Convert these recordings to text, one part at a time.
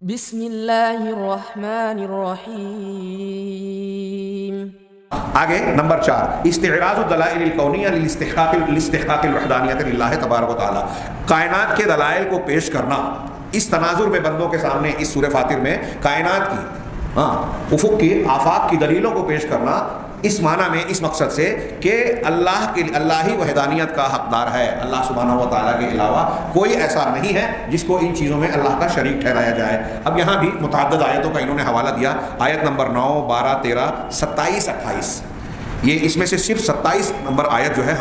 بسم اللہ الرحمن الرحیم۔ آگے نمبر 4، استعراض الدلائل الکونیہ لاستحقاق الوحدانیت للہ تبارک و تعالی، کائنات کے دلائل کو پیش کرنا اس تناظر میں بندوں کے سامنے اس سورہ فاطر میں کائنات کی افق کی آفاق کی دلیلوں کو پیش کرنا، اس معنی میں اس مقصد سے کہ اللہ ہی وحدانیت کا حقدار ہے، اللہ سبحانہ و تعالیٰ کے علاوہ کوئی ایسا نہیں ہے جس کو ان چیزوں میں اللہ کا شریک ٹھہرایا جائے۔ اب یہاں بھی متعدد آیتوں کا انہوں نے حوالہ دیا، آیت نمبر 9، 12، 13، 27، 28، یہ اس میں سے صرف 27 نمبر آیت جو ہے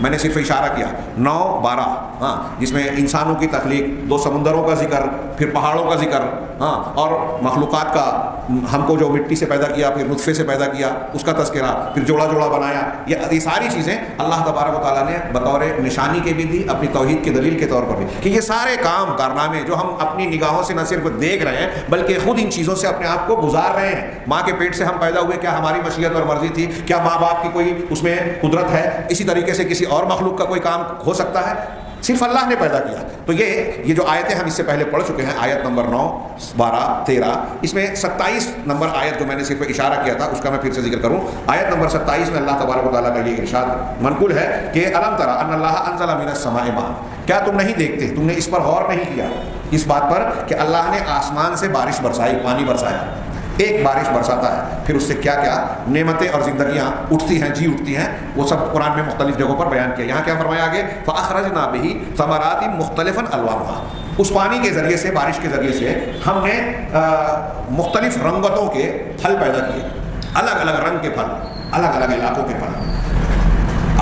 میں نے صرف اشارہ کیا، 9، 12، جس میں انسانوں کی تخلیق، 2 سمندروں کا ذکر، پھر پہاڑوں کا ذکر، اور مخلوقات کا، ہم کو جو مٹی سے پیدا کیا، پھر نطفے سے پیدا کیا اس کا تذکرہ، پھر جوڑا جوڑا بنایا، یہ ساری چیزیں اللہ تبارک و تعالیٰ نے بطور نشانی کے بھی دی، اپنی توحید کی دلیل کے طور پر بھی، کہ یہ سارے کام کارنامے جو ہم اپنی نگاہوں سے نہ صرف دیکھ رہے ہیں بلکہ خود ان چیزوں سے اپنے آپ کو گزار رہے ہیں۔ ماں کے پیٹ سے ہم پیدا ہوئے، کیا ہماری مشیت اور مرضی تھی؟ کیا ماں باپ کی کوئی اس میں قدرت ہے؟ اسی طریقے سے کسی اور مخلوق کا کوئی کام ہو سکتا ہے؟ صرف اللہ نے پیدا کیا۔ تو یہ جو آیتیں ہم اس سے پہلے پڑھ چکے ہیں، آیت نمبر 9، 12، 13، اس میں 27 نمبر آیت جو میں نے صرف اشارہ کیا تھا اس کا میں پھر سے ذکر کروں۔ آیت نمبر 27 میں اللہ تبارک و تعالیٰ کا یہ ارشاد منقول ہے کہ الم تری ان اللہ انزل من السماء ماء، کیا تم نہیں دیکھتے، تم نے اس پر غور نہیں کیا، اس بات پر کہ اللہ نے آسمان سے بارش برسائی، پانی برسایا، ایک بارش برساتا ہے، پھر اس سے کیا کیا نعمتیں اور زندگیاں اٹھتی ہیں، جی اٹھتی ہیں، وہ سب قرآن میں مختلف جگہوں پر بیان کیا۔ یہاں کیا فرمایا آگے؟ فَأَخْرَجْنَا بِهِ ثَمَرَاتٍ مُخْتَلِفًا أَلْوَانُهَا، اس پانی کے ذریعے سے، بارش کے ذریعے سے ہم نے مختلف رنگتوں کے پھل پیدا کیے، الگ الگ رنگ کے پھل، الگ الگ علاقوں کے پھل۔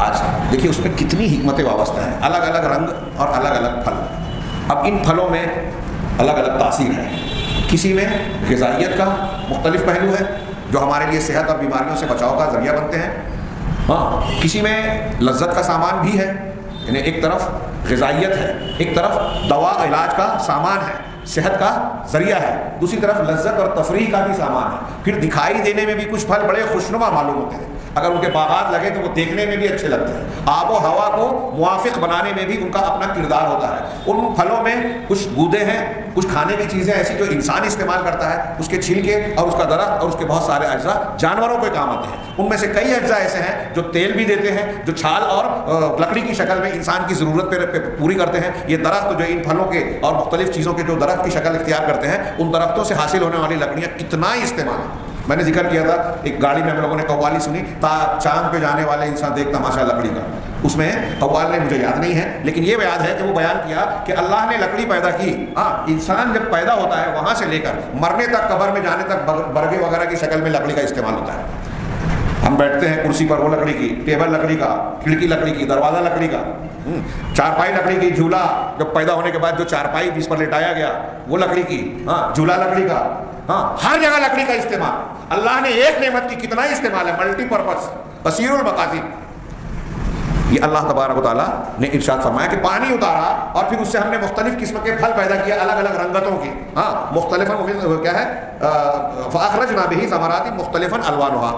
آج دیکھیے اس میں کتنی حکمتیں وابستہ ہیں، الگ الگ رنگ اور الگ الگ پھل۔ اب ان پھلوں میں الگ الگ تاثیر ہے، کسی میں غذائیت کا مختلف پہلو ہے جو ہمارے لیے صحت اور بیماریوں سے بچاؤ کا ذریعہ بنتے ہیں، کسی میں لذت کا سامان بھی ہے، یعنی ایک طرف غذائیت ہے، ایک طرف دوا علاج کا سامان ہے، صحت کا ذریعہ ہے، دوسری طرف لذت اور تفریح کا بھی سامان ہے۔ پھر دکھائی دینے میں بھی کچھ پھل بڑے خوشنما معلوم ہوتے ہیں، اگر ان کے باغات لگے تو وہ دیکھنے میں بھی اچھے لگتے ہیں، آب و ہوا کو موافق بنانے میں بھی ان کا اپنا کردار ہوتا ہے۔ ان پھلوں میں کچھ گودے ہیں، کچھ کھانے کی چیزیں ایسی جو انسان استعمال کرتا ہے، اس کے چھلکے اور اس کا درخت اور اس کے بہت سارے اجزاء جانوروں کے کام آتے ہیں۔ ان میں سے کئی اجزاء ایسے ہیں جو تیل بھی دیتے ہیں، جو چھال اور لکڑی کی شکل میں انسان کی ضرورت پہ پوری کرتے ہیں۔ یہ درخت جو ان پھلوں کے اور مختلف چیزوں کے جو درخت کی شکل اختیار کرتے ہیں، ان درختوں سے حاصل ہونے والی لکڑیاں کتنا ہی استعمال ہے۔ میں نے ذکر کیا تھا، ایک گاڑی میں ہم لوگوں نے قوالی سنی، چاند پہ جانے والے انسان دیکھ تماشا لکڑی کا، اس میں قوال نے، مجھے یاد نہیں ہے لیکن یہ یاد ہے کہ وہ بیان کیا کہ اللہ نے لکڑی پیدا کی، انسان جب پیدا ہوتا ہے وہاں سے لے کر مرنے تک، قبر میں جانے تک برگے وغیرہ کی شکل میں لکڑی کا استعمال ہوتا ہے۔ ہم بیٹھتے ہیں کرسی پر، وہ لکڑی کی، ٹیبل لکڑی کا، کھڑکی لکڑی کی، دروازہ لکڑی کا، چارپائی لکڑی کی، جھولا جب پیدا ہونے کے بعد جو چارپائی جس پر لٹایا گیا وہ لکڑی کی، جھولا لکڑی کا، ہر جگہ لکڑی کا استعمال۔ اللہ نے ایک نعمت کی کتنا ہی استعمال ہے، ملٹی پرپز، کثیر المقاصد۔ یہ اللہ تبارک و تعالیٰ نے ارشاد فرمایا کہ پانی اتارا اور پھر اس سے ہم نے مختلف قسم کے پھل پیدا کیے، الگ الگ رنگتوں کے، مختلف کیا ہے، فَأَخْرَجْنَا بِهِ ثَمَرَاتٍ مُخْتَلِفًا أَلْوَانُهَا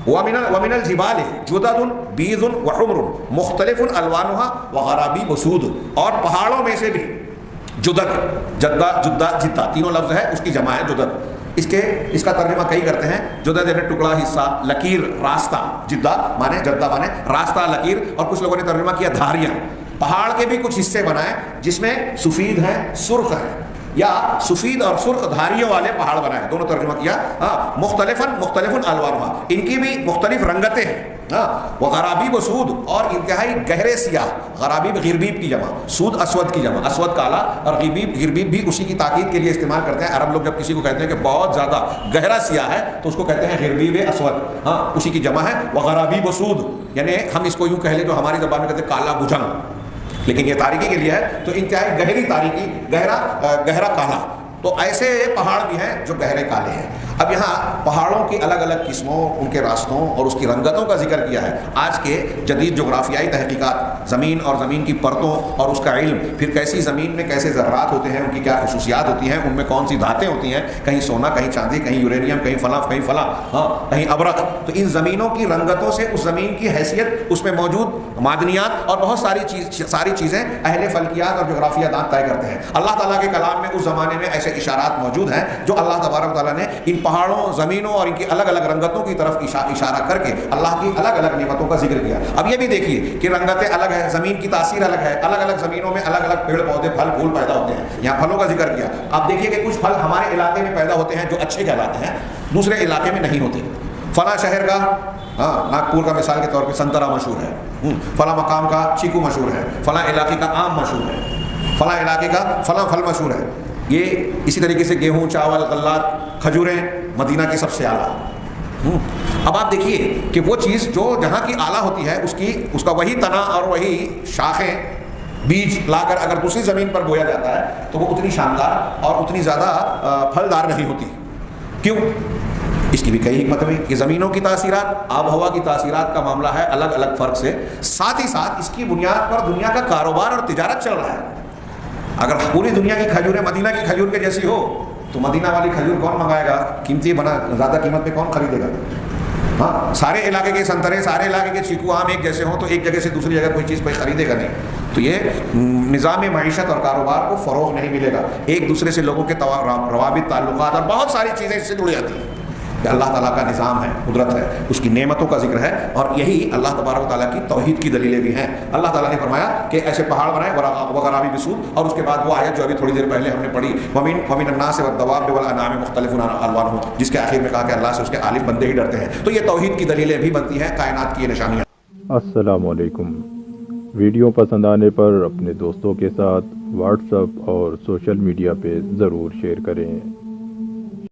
وَمِنَ الْجِبَالِ جُدَدٌ بِيضٌ وَحُمْرٌ مُخْتَلِفٌ أَلْوَانُهَا وَغَرَابِيبُ سُودٌ، اور پہاڑوں میں سے بھی جدد، جدہ تینوں لفظ ہے، اس کی جمع ہے جدد۔ اس کا ترجمہ کئی کرتے ہیں، جدد یعنی ٹکڑا، حصہ، لکیر، راستہ، جدہ مانے راستہ، لکیر، اور کچھ لوگوں نے ترجمہ کیا دھاریاں۔ پہاڑ کے بھی کچھ حصے بنائے جس میں سفید ہیں، سرخ ہیں، یا سفید اور سرخ دھاریوں والے پہاڑ بنائے، دونوں ترجمہ کیا۔ مختلف الوانها، ان کی بھی مختلف رنگتیں ہیں۔ وغرابیب سود، اور انتہائی گہرے سیاہ، غرابیب غربیب کی جمع، سود اسود کی جمع، اسود کالا، اور غربیب بھی اسی کی تاکید کے لیے استعمال کرتے ہیں۔ عرب لوگ جب کسی کو کہتے ہیں کہ بہت زیادہ گہرا سیاہ ہے تو اس کو کہتے ہیں غربیب اسود، اسی کی جمع ہے۔ وغرابیب سود، یعنی ہم اس کو یوں کہہ لیں جو ہماری زبان میں کہتے ہیں کالا بجنگ، لیکن یہ تاریکی کے لیے ہے تو انتہائی گہری تاریکی، گہرا کالا۔ تو ایسے پہاڑ بھی ہیں جو گہرے کالے ہیں۔ اب یہاں پہاڑوں کی الگ الگ قسموں، ان کے راستوں اور اس کی رنگتوں کا ذکر کیا ہے۔ آج کے جدید جغرافیائی تحقیقات، زمین اور زمین کی پرتوں اور اس کا علم، پھر کیسی زمین میں کیسے ذرات ہوتے ہیں، ان کی کیا خصوصیات ہوتی ہیں، ان میں کون سی دھاتیں ہوتی ہیں، کہیں سونا، کہیں چاندی، کہیں یورینیم، کہیں فلاں، کہیں ابرق، تو ان زمینوں کی رنگتوں سے اس زمین کی حیثیت، اس میں موجود معدنیات اور بہت ساری چیزیں اہل فلکیات اور جغرافیہ دان طے کرتے ہیں۔ اللہ تعالیٰ کے کلام میں اس زمانے میں ایسے اشارات موجود ہیں جو اللہ تبارک و تعالیٰ نے ان پہاڑوں، زمینوں اور ان کی الگ الگ رنگتوں کی طرف اشارہ کر کے اللہ کی الگ الگ نعمتوں کا ذکر کیا۔ اب یہ بھی دیکھیے کہ رنگتیں الگ ہیں، زمین کی تاثیر الگ ہے، الگ الگ زمینوں میں الگ الگ پیڑ پودے پھل پھول پیدا ہوتے ہیں، یہاں پھلوں کا ذکر کیا۔ آپ دیکھیے کہ کچھ پھل ہمارے علاقے میں پیدا ہوتے ہیں جو اچھے کہلاتے ہیں، دوسرے علاقے میں نہیں ہوتے۔ فلاں شہر کا ناگپور کا مثال کے طور پہ سنترا مشہور ہے، فلاں مقام کا چیکو مشہور ہے، فلاں علاقے کا آم مشہور ہے، فلاں علاقے کا فلاں پھل مشہور ہے۔ یہ اسی طریقے سے گیہوں، چاول، غلات، کھجوریں مدینہ کی سب سے اعلیٰ۔ اب آپ دیکھیے کہ وہ چیز جو جہاں کی اعلیٰ ہوتی ہے اس کا وہی تنا اور وہی شاخیں بیج لا کر اگر دوسری زمین پر بویا جاتا ہے تو وہ اتنی شاندار اور اتنی زیادہ پھلدار نہیں ہوتی۔ کیوں؟ اس کی بھی کئی حکمت ہوئی کہ زمینوں کی تاثیرات، آب و ہوا کی تاثیرات کا معاملہ ہے الگ الگ فرق سے، ساتھ ہی ساتھ اس کی بنیاد پر دنیا کا کاروبار اور تجارت چل رہا ہے۔ اگر پوری دنیا کی کھجوریں مدینہ کی کھجور کے جیسی ہو تو مدینہ والی کھجور کون منگائے گا؟ قیمتی بنا زیادہ قیمت پہ کون خریدے گا؟ ہاں، سارے علاقے کے سنترے، سارے علاقے کے چیکو، آم ایک جیسے ہوں تو ایک جگہ سے دوسری جگہ کوئی چیز کوئی خریدے گا نہیں۔ تو یہ نظام معیشت اور کاروبار کو فروغ نہیں ملے گا، ایک دوسرے سے لوگوں کے روابط، تعلقات اور بہت ساری چیزیں اس سے جڑ جاتی ہیں۔ کہ اللہ تعالیٰ کا نظام ہے، قدرت ہے، اس کی نعمتوں کا ذکر ہے، اور یہی اللہ تبارک و تعالیٰ کی توحید کی دلیلیں بھی ہیں۔ اللہ تعالیٰ نے فرمایا کہ ایسے پہاڑ بنائے وغرابی بسود، اور اس کے بعد وہ آیت جو ابھی تھوڑی دیر پہلے ہم نے پڑھی، ومن الناس والدواب والانعام مختلف الوانہ، جس کے آخر میں کہا کہ اللہ سے اس کے عالم بندے ہی ڈرتے ہیں۔ تو یہ توحید کی دلیلیں بھی بنتی ہیں، کائنات کی یہ نشانیاں۔ السلام علیکم۔ ویڈیو پسند آنے پر اپنے دوستوں کے ساتھ واٹس ایپ اور سوشل میڈیا پہ ضرور شیئر کریں۔